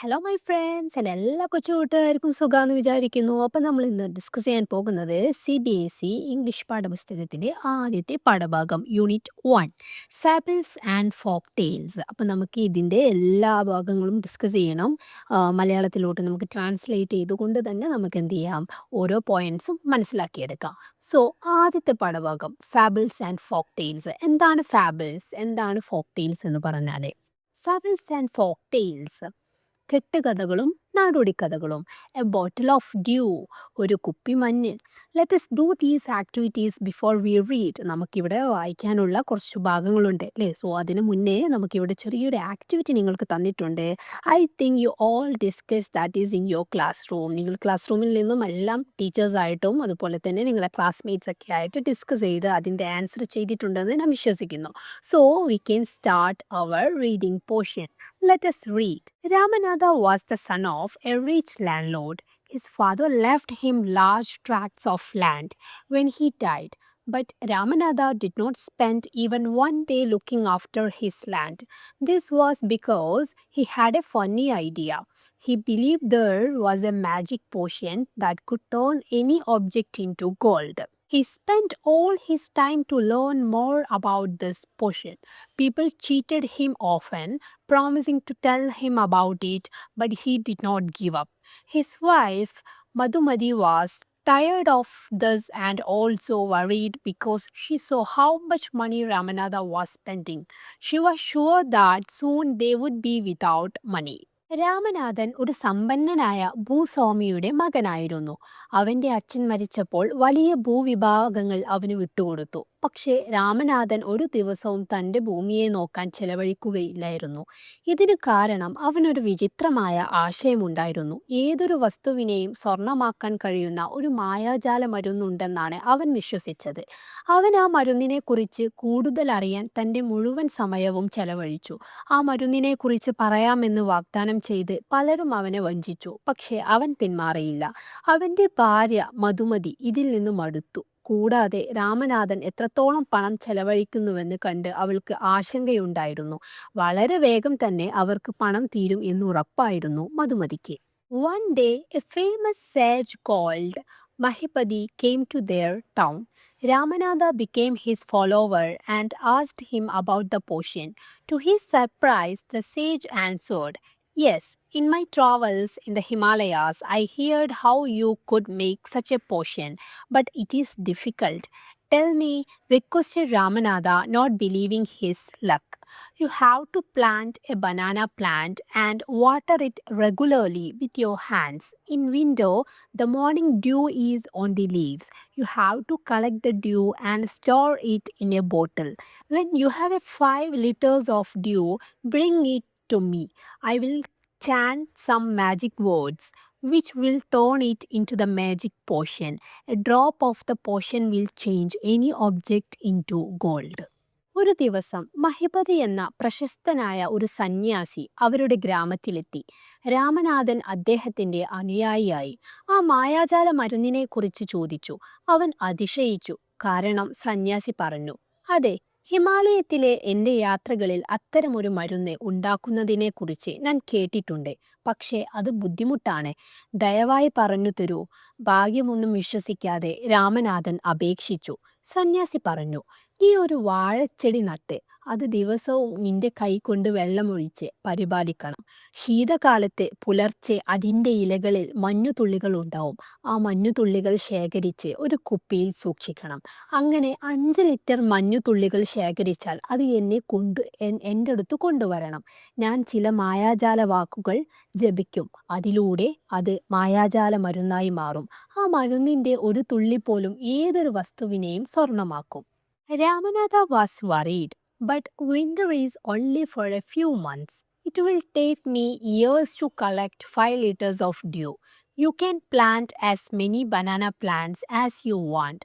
Hello my friends എൻ്റെ എല്ലാ കൊച്ചു കൂട്ടുകാർക്കും സുഖമാണെന്ന് വിചാരിക്കുന്നു. അപ്പം നമ്മൾ ഇന്ന് ഡിസ്കസ് ചെയ്യാൻ പോകുന്നത് CBSE ഇംഗ്ലീഷ് പാഠപുസ്തകത്തിൻ്റെ ആദ്യത്തെ പാഠഭാഗം യൂണിറ്റ് 1 ഫാബിൾസ് ആൻഡ് ഫോക്ക് ടെയിൽസ്. അപ്പം നമുക്ക് ഇതിൻ്റെ എല്ലാ ഭാഗങ്ങളും ഡിസ്കസ് ചെയ്യണം. മലയാളത്തിലോട്ട് നമുക്ക് ട്രാൻസ്ലേറ്റ് ചെയ്തുകൊണ്ട് തന്നെ നമുക്ക് എന്ത് ചെയ്യാം, ഓരോ പോയിൻറ്സും മനസ്സിലാക്കിയെടുക്കാം. സോ ആദ്യത്തെ പാഠഭാഗം ഫാബിൾസ് ആൻഡ് ഫോക്ക് ടെയിൽസ്. എന്താണ് ഫാബിൾസ്, എന്താണ് ഫോക്ക് ടെയിൽസ് എന്ന് പറഞ്ഞാൽ? ഫാബിൾസ് ആൻഡ് ഫോക്ക് ടെയിൽസ് കെട്ടുകഥകളും നാടോടിക്കഥകളും. എ ബോട്ടിൽ ഓഫ് ഡ്യൂ, ഒരു കുപ്പി മഞ്ഞ്. Let us do these activities before we read. നമുക്കിവിടെ വായിക്കാനുള്ള കുറച്ച് ഭാഗങ്ങളുണ്ട് അല്ലേ. സോ അതിന് മുന്നേ നമുക്കിവിടെ ചെറിയൊരു ആക്ടിവിറ്റി നിങ്ങൾക്ക് തന്നിട്ടുണ്ട്. I think you all discuss that is in your class room. നിങ്ങൾ ക്ലാസ് റൂമിൽ നിന്നും എല്ലാം ടീച്ചേഴ്സായിട്ടും അതുപോലെ തന്നെ നിങ്ങളെ ക്ലാസ്മേറ്റ്സ് ഒക്കെ ആയിട്ട് ഡിസ്കസ് ചെയ്ത് അതിൻ്റെ ആൻസർ ചെയ്തിട്ടുണ്ടെന്ന് ഞാൻ വിശ്വസിക്കുന്നു. So we can start our reading portion. Let us read. Ramanatha was the son of a rich landlord. His father left him large tracts of land when he died. But Ramanatha did not spend even one day looking after his land. This was because he had a funny idea. He believed there was a magic potion that could turn any object into gold. He spent all his time to learn more about this potion. People cheated him often, promising to tell him about it, but he did not give up. His wife, Madhumati, was tired of this and also worried because she saw how much money Ramanatha was spending. She was sure that soon they would be without money. Ramanathan ഒരു സമ്പന്നനായ ഭൂസ്വാമിയുടെ മകനായിരുന്നു. അവൻ്റെ അച്ഛൻ മരിച്ചപ്പോൾ വലിയ ഭൂവിഭാഗങ്ങൾ അവന് വിട്ടുകൊടുത്തു. പക്ഷേ രാമനാഥൻ ഒരു ദിവസവും തൻ്റെ ഭൂമിയെ നോക്കാൻ ചെലവഴിക്കുകയില്ലായിരുന്നു. ഇതിന് കാരണം അവനൊരു വിചിത്രമായ ആശയമുണ്ടായിരുന്നു. ഏതൊരു വസ്തുവിനെയും സ്വർണമാക്കാൻ കഴിയുന്ന ഒരു മായാജാല മരുന്നുണ്ടെന്നാണ് അവൻ വിശ്വസിച്ചത്. അവൻ ആ മരുന്നിനെക്കുറിച്ച് കൂടുതൽ അറിയാൻ തൻ്റെ മുഴുവൻ സമയവും ചെലവഴിച്ചു. ആ മരുന്നിനെക്കുറിച്ച് പറയാമെന്ന് വാഗ്ദാനം ചെയ്ത് പലരും അവനെ വഞ്ചിച്ചു. പക്ഷേ അവൻ പിന്മാറിയില്ല. അവൻ്റെ ഭാര്യ മധുമതി ഇതിൽ നിന്നും മടുത്തു. കൂടാതെ രാമനാഥൻ എത്രത്തോളം പണം ചെലവഴിക്കുന്നുവെന്ന് കണ്ട് അവൾക്ക് ആശങ്കയുണ്ടായിരുന്നു. വളരെ വേഗം തന്നെ അവർക്ക് പണം തീരും എന്നുറപ്പായിരുന്നു മധുമതിക്ക്. One day, a famous sage called Mahipati came to their town. Ramanatha became his follower and asked him about the potion. To his surprise, the sage answered, "Yes, in my travels in the Himalayas, I heard how you could make such a potion, but it is difficult. Tell me," requested Ramanatha, not believing his luck. "You have to plant a banana plant and water it regularly with your hands. In winter, the morning dew is on the leaves. You have to collect the dew and store it in a bottle. When you have 5 liters of dew, bring it to me. I will chant some magic words which will turn it into the magic potion. A drop of the potion will change any object into gold." ഒരു ദിവസം മഹിപതി എന്ന പ്രശസ്തനായ ഒരു സന്യാസി അവരുടെ ഗ്രാമത്തിലെത്തി. രാമനാഥൻ അദ്ദേഹത്തിൻ്റെ അനുയായിയായി. ആ മായാജാല മരുന്നിനെക്കുറിച്ച് ചോദിച്ചു. അവൻ അതിശയിച്ചു. കാരണം സന്യാസി പറഞ്ഞു, "അതെ, ഹിമാലയത്തിലെ എൻ്റെ യാത്രകളിൽ അത്തരമൊരു മരുന്ന് ഉണ്ടാക്കുന്നതിനെക്കുറിച്ച് ഞാൻ കേട്ടിട്ടുണ്ട്. പക്ഷേ അത് ബുദ്ധിമുട്ടാണ്. ദയവായി പറഞ്ഞു തരൂ." ഭാഗ്യമൊന്നും വിശ്വസിക്കാതെ രാമനാഥൻ അപേക്ഷിച്ചു. സന്യാസി പറഞ്ഞു, "നീ ഒരു വാഴച്ചെടി നട്ട് അത് ദിവസവും നിന്റെ കൈ കൊണ്ട് വെള്ളമൊഴിച്ച് പരിപാലിക്കണം. ശീതകാലത്ത് പുലർച്ചെ അതിൻ്റെ ഇലകളിൽ മഞ്ഞുതുള്ളികൾ ഉണ്ടാവും. ആ മഞ്ഞുതുള്ളികൾ ശേഖരിച്ച് ഒരു കുപ്പിയിൽ സൂക്ഷിക്കണം. അങ്ങനെ 5 ലിറ്റർ മഞ്ഞുതുള്ളികൾ ശേഖരിച്ചാൽ അത് എൻ്റെ അടുത്ത് കൊണ്ടുവരണം. ഞാൻ ചില മായാജാല വാക്കുകൾ ജപിക്കും. അതിലൂടെ അത് മായാജാല മരുന്നായി മാറും. ആ മരുന്നിൻ്റെ ഒരു തുള്ളി പോലും ഏതൊരു വസ്തുവിനെയും സ്വർണമാക്കും." Ramanatha was worried, but winter is only for a few months. It will take me years to collect 5 liters of dew. You can plant as many banana plants as you want.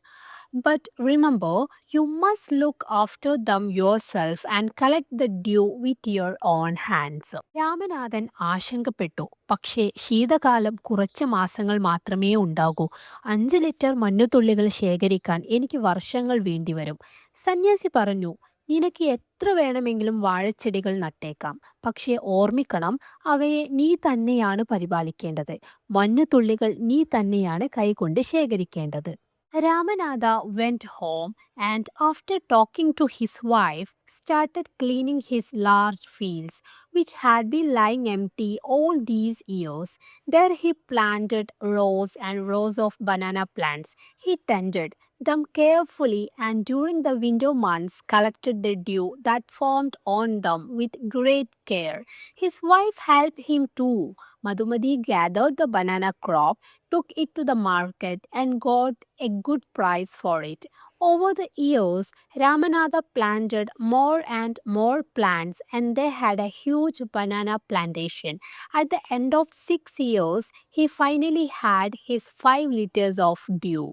But remember, you must look after them yourself and collect the dew with your own hands. Ramanathan ആശങ്കപ്പെട്ടു. പക്ഷേ ശീതകാലം കുറച്ച് മാസങ്ങൾ മാത്രമേ ഉണ്ടാകൂ. 5 litre മഞ്ഞുതുള്ളികൾ ശേഖരിക്കാൻ എനിക്ക് വർഷങ്ങൾ വേണ്ടിവരും. സന്യാസി പറഞ്ഞു, നിനക്ക് എത്ര വേണമെങ്കിലും വാഴച്ചെടികൾ നട്ടേക്കാം. പക്ഷേ ഓർമ്മിക്കണം, അവയെ നീ തന്നെയാണ് പരിപാലിക്കേണ്ടത്. മഞ്ഞുതുള്ളികൾ നീ തന്നെയാണ് കൈകൊണ്ട് ശേഖരിക്കേണ്ടത്. Ramanatha went home and, after talking to his wife, started cleaning his large fields, which had been lying empty all these years. There he planted rows and rows of banana plants. He tended them carefully and during the winter months collected the dew that formed on them with great care. His wife helped him too. Madhumati gathered the banana crop, took it to the market, and got a good price for it. Over the years, Ramanatha planted more and more plants, and they had a huge banana plantation. At the end of 6 years, he finally had his 5 liters of dew.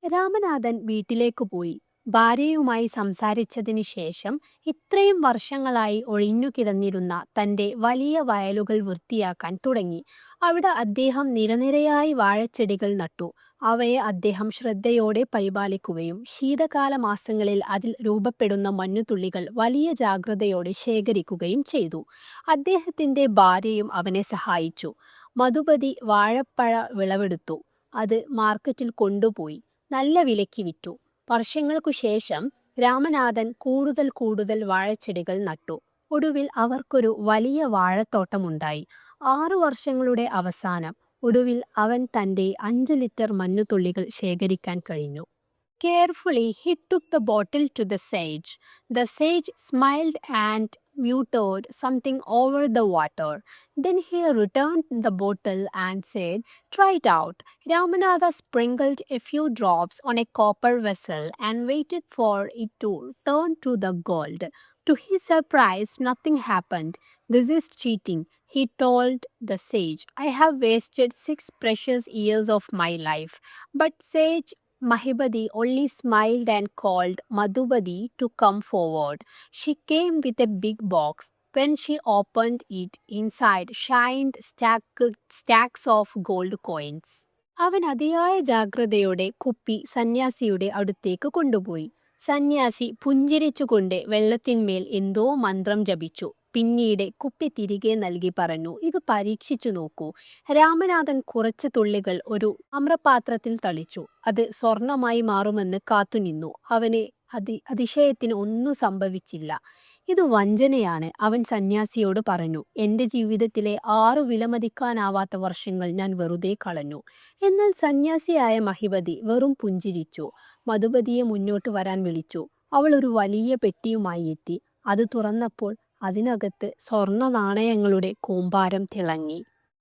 Ramanathan വീട്ടിലേക്ക് പോയി. ഭാര്യയുമായി സംസാരിച്ചതിന് ശേഷം ഇത്രയും വർഷങ്ങളായി ഒഴിഞ്ഞുകിടന്നിരുന്ന തൻ്റെ വലിയ വയലുകൾ വൃത്തിയാക്കാൻ തുടങ്ങി. അവിടെ അദ്ദേഹം നിരനിരയായി വാഴച്ചെടികൾ നട്ടു. അവയെ അദ്ദേഹം ശ്രദ്ധയോടെ പരിപാലിക്കുകയും ശീതകാല മാസങ്ങളിൽ അതിൽ രൂപപ്പെടുന്ന മഞ്ഞുതുള്ളികൾ വലിയ ജാഗ്രതയോടെ ശേഖരിക്കുകയും ചെയ്തു. അദ്ദേഹത്തിൻ്റെ ഭാര്യയും അവനെ സഹായിച്ചു. മധുപതി വാഴപ്പഴ വിളവെടുത്തു. അത് മാർക്കറ്റിൽ കൊണ്ടുപോയി നല്ല വിലയ്ക്ക് വിറ്റു. വർഷങ്ങൾക്കു ശേഷം രാമനാഥൻ കൂടുതൽ കൂടുതൽ വാഴച്ചെടികൾ നട്ടു. ഒടുവിൽ അവർക്കൊരു വലിയ വാഴത്തോട്ടമുണ്ടായി. 6 വർഷങ്ങളുടെ അവസാനം ഒടുവിൽ അവൻ തൻ്റെ 5 ലിറ്റർ മഞ്ഞുതുള്ളികൾ ശേഖരിക്കാൻ കഴിഞ്ഞു. Carefully, he took the bottle to the sage. The sage smiled and muttered something over the water. Then he returned the bottle and said, "Try it out." Ramanatha sprinkled a few drops on a copper vessel and waited for it to turn to the gold. To his surprise, nothing happened. "This is cheating," he told the sage. "I have wasted 6 precious years of my life." But sage Mahibadi only smiled and called Madhubadi to come forward. She came with a big box. When she opened it, inside shined stacks of gold coins. അവൻ അതിയായ ജാഗ്രതയോടെ കുപ്പി സന്യാസിയുടെ അടുത്തേക്ക് കൊണ്ടുപോയി. സന്യാസി പുഞ്ചിരിച്ചുകൊണ്ട് വെള്ളത്തിന്മേൽ എന്തോ മന്ത്രം ജപിച്ചു. പിന്നീട് കുപ്പി തിരികെ നൽകി പറഞ്ഞു, "ഇത് പരീക്ഷിച്ചു നോക്കൂ." രാമനാഥൻ കുറച്ച് തുള്ളികൾ ഒരു ആമ്രപാത്രത്തിൽ തളിച്ചു. അത് സ്വർണമായി മാറുമെന്ന് കാത്തുനിന്നു. അവന് അതിശയത്തിന് ഒന്നും സംഭവിച്ചില്ല. "ഇത് വഞ്ചനയാണ്," അവൻ സന്യാസിയോട് പറഞ്ഞു. "എൻ്റെ ജീവിതത്തിലെ 6 വിലമതിക്കാനാവാത്ത വർഷങ്ങൾ ഞാൻ വെറുതെ കളഞ്ഞു." എന്നാൽ സന്യാസിയായ മഹിപതി വെറും പുഞ്ചിരിച്ചു. മധുപതിയെ മുന്നോട്ട് വരാൻ വിളിച്ചു. അവൾ ഒരു വലിയ പെട്ടിയുമായി എത്തി. അത് തുറന്നപ്പോൾ അതിനകത്ത് സ്വർണ്ണ നാണയങ്ങളുടെ കൂമ്പാരം തിളങ്ങി.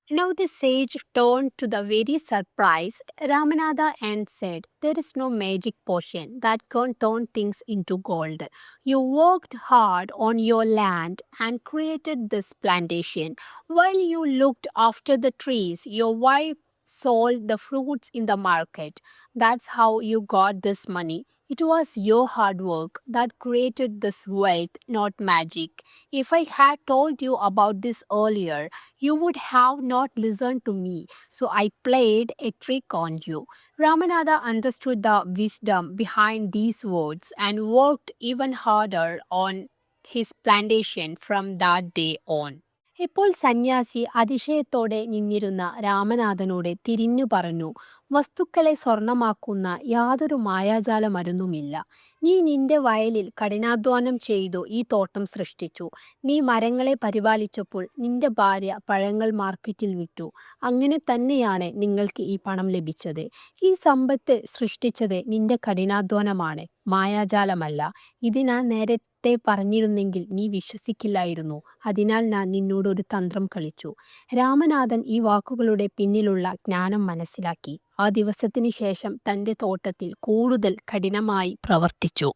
Now the sage turned to the very surprised Ramanatha and said, "There is no magic potion that can turn things into gold. You worked hard on your land and created this plantation. While you looked after the trees, your wife sold the fruits in the market. That's how you got this money. It was your hard work that created this wealth, not magic. If I had told you about this earlier, you would have not listened to me, so I played a trick on you." Ramanatha understood the wisdom behind these words and worked even harder on his plantation from that day on. ഇപ്പോൾ സന്യാസി അതിശയത്തോടെ നിന്നിരുന്ന രാമനാഥനോട് തിരിഞ്ഞു പറഞ്ഞു, "വസ്തുക്കളെ സ്വർണമാക്കുന്ന യാതൊരു മായാജാല മരുന്നുമില്ല. നീ നിന്റെ വയലിൽ കഠിനാധ്വാനം ചെയ്തു ഈ തോട്ടം സൃഷ്ടിച്ചു. നീ മരങ്ങളെ പരിപാലിച്ചപ്പോൾ നിന്റെ ഭാര്യ പഴങ്ങൾ മാർക്കറ്റിൽ വിറ്റു. അങ്ങനെ തന്നെയാണ് നിങ്ങൾക്ക് ഈ പണം ലഭിച്ചത്. ഈ സമ്പത്ത് സൃഷ്ടിച്ചത് നിന്റെ കഠിനാധ്വാനമാണ്, മായാജാലമല്ല. ഇത് ഞാൻ നേരത്തെ പറഞ്ഞിരുന്നെങ്കിൽ നീ വിശ്വസിക്കില്ലായിരുന്നു. അതിനാൽ ഞാൻ നിന്നോട് ഒരു തന്ത്രം കളിച്ചു." രാമനാഥൻ ഈ വാക്കുകളുടെ പിന്നിലുള്ള ജ്ഞാനം മനസ്സിലാക്കി. ആ ദിവസത്തിന് ശേഷം തൻ്റെ തോട്ടത്തിൽ കൂടുതൽ കഠിനമായി പ്രവർത്തിച്ചു.